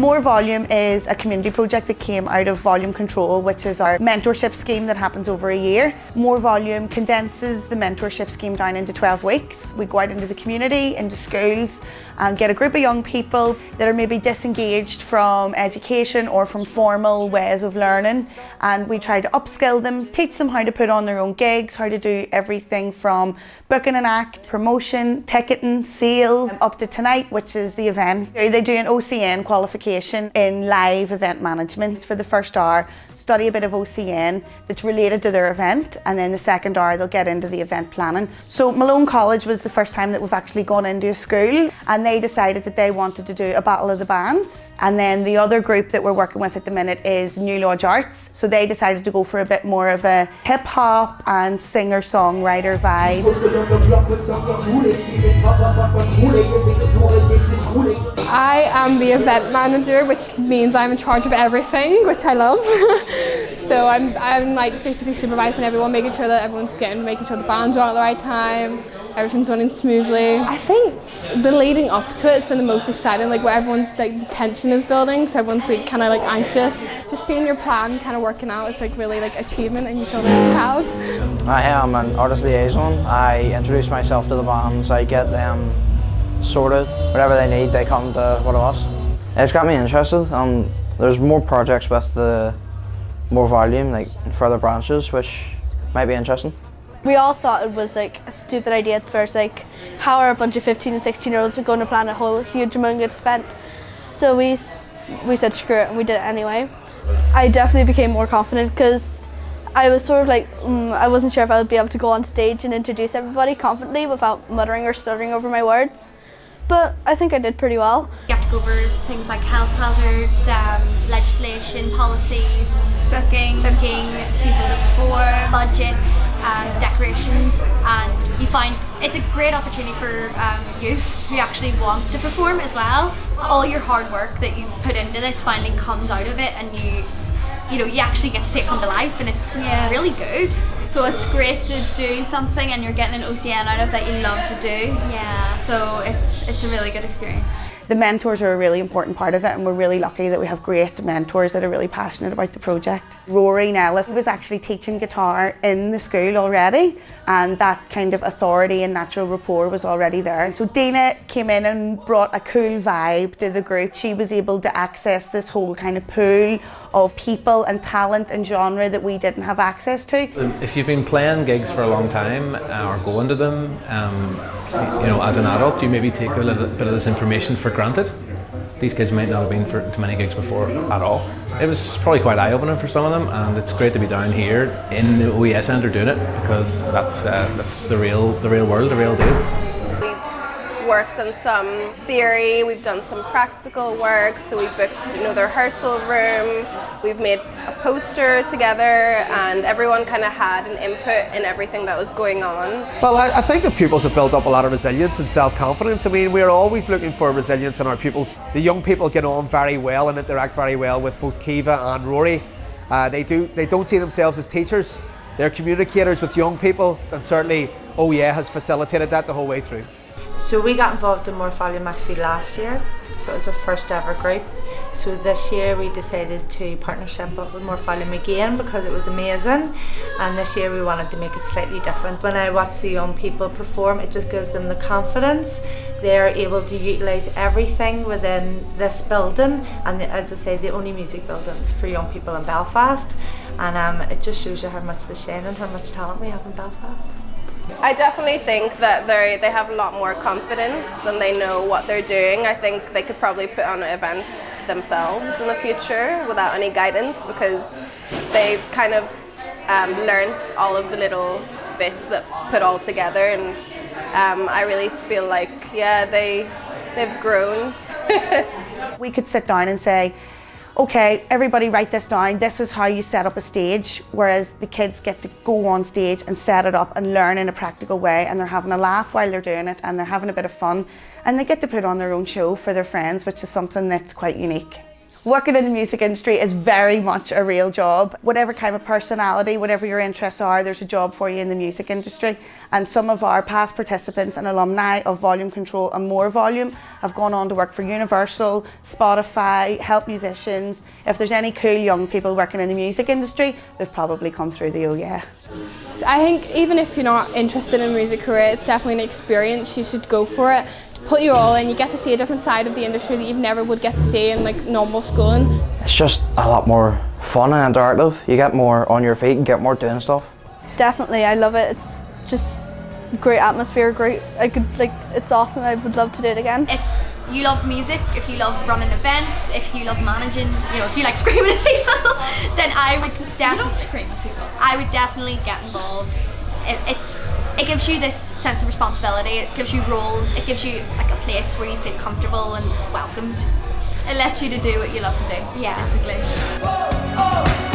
More Volume is a community project that came out of Volume Control, which is our mentorship scheme that happens over a year. More Volume condenses the mentorship scheme down into 12 weeks. We go out into the community, into schools, and get a group of young people that are maybe disengaged from education or from formal ways of learning, and we try to upskill them, teach them how to put on their own gigs, how to do everything from booking an act, promotion, ticketing, sales, up to tonight, which is the event. They do an OCN qualification in live event management for the first hour, study a bit of OCN that's related to their event, and then the second hour they'll get into the event planning. So Malone College was the first time that we've actually gone into a school, and they decided that they wanted to do a battle of the bands. And then the other group that we're working with at the minute is New Lodge Arts. So they decided to go for a bit more of a hip hop and singer-songwriter vibe. I am the event manager, which means I'm in charge of everything, which I love. So I'm like basically supervising everyone, making sure that everyone's making sure the band's on at the right time, everything's running smoothly. I think the leading up to it has been the most exciting, like where everyone's like the tension is building, so everyone's like kind of like anxious. Just seeing your plan kind of working out is like really like achievement, and you feel really proud. I am an artist liaison. I introduce myself to the bands, I get them sorted, whatever they need they come to one of us. It's got me interested. There's more projects with the More Volume, like further branches, which might be interesting. We all thought it was like a stupid idea at first, like how are a bunch of 15 and 16-year-olds going to plan a whole huge humongous event? So we said screw it, and we did it anyway. I definitely became more confident because I was sort of like, I wasn't sure if I would be able to go on stage and introduce everybody confidently without muttering or stuttering over my words. But I think I did pretty well. You have to go over things like health hazards, legislation, policies, booking people the before, budgets, decorations, and you find it's a great opportunity for youth who actually want to perform as well. All your hard work that you put into this finally comes out of it, and you actually get to see it come to life, and it's really good. So it's great to do something and you're getting an OCN out of that you love to do. Yeah. So it's a really good experience. The mentors are a really important part of it, and we're really lucky that we have great mentors that are really passionate about the project. Rory, Nellis was actually teaching guitar in the school already, and that kind of authority and natural rapport was already there. And so Dena came in and brought a cool vibe to the group. She was able to access this whole kind of pool of people and talent and genre that we didn't have access to. If you've been playing gigs for a long time or going to them, as an adult, you maybe take a little bit of this information for granted. These kids might not have been to many gigs before at all. It was probably quite eye-opening for some of them, and it's great to be down here in the OES Centre doing it, because that's the real world, the real deal. Worked on some theory, we've done some practical work, so we booked the rehearsal room, we've made a poster together, and everyone kind of had an input in everything that was going on. Well, I think the pupils have built up a lot of resilience and self-confidence. I mean, we're always looking for resilience in our pupils. The young people get on very well and interact very well with both Caoimhe and Rory. They don't see themselves as teachers, they're communicators with young people, and certainly OEA has facilitated that the whole way through. So we got involved in More Volume actually last year, so it was our first ever group. So this year we decided to partnership up with More Volume again because it was amazing, and this year we wanted to make it slightly different. When I watch the young people perform, it just gives them the confidence. They're able to utilise everything within this building, and as I say, the only music buildings for young people in Belfast, and it just shows you how much they shine and how much talent we have in Belfast. I definitely think that they have a lot more confidence and they know what they're doing. I think they could probably put on an event themselves in the future without any guidance, because they've kind of learnt all of the little bits that put all together, and I really feel like they've grown. We could sit down and say, okay, everybody write this down, this is how you set up a stage, whereas the kids get to go on stage and set it up and learn in a practical way, and they're having a laugh while they're doing it, and they're having a bit of fun, and they get to put on their own show for their friends, which is something that's quite unique. Working in the music industry is very much a real job. Whatever kind of personality, whatever your interests are, there's a job for you in the music industry. And some of our past participants and alumni of Volume Control and More Volume have gone on to work for Universal, Spotify, help musicians. If there's any cool young people working in the music industry, they've probably come through the Oh Yeah. I think even if you're not interested in a music career, it's definitely an experience. You should go for it. Put your all in. You get to see a different side of the industry that you never would get to see in like normal schooling. It's just a lot more fun and interactive. You get more on your feet and get more doing stuff. Definitely, I love it. It's just great atmosphere, great. It's awesome. I would love to do it again. If you love music, if you love running events, if you love managing, if you like screaming at people, then I would definitely scream at people. I would definitely get involved. It gives you this sense of responsibility. It gives you roles. It gives you like a place where you feel comfortable and welcomed. It lets you to do what you love to do. Yeah, basically.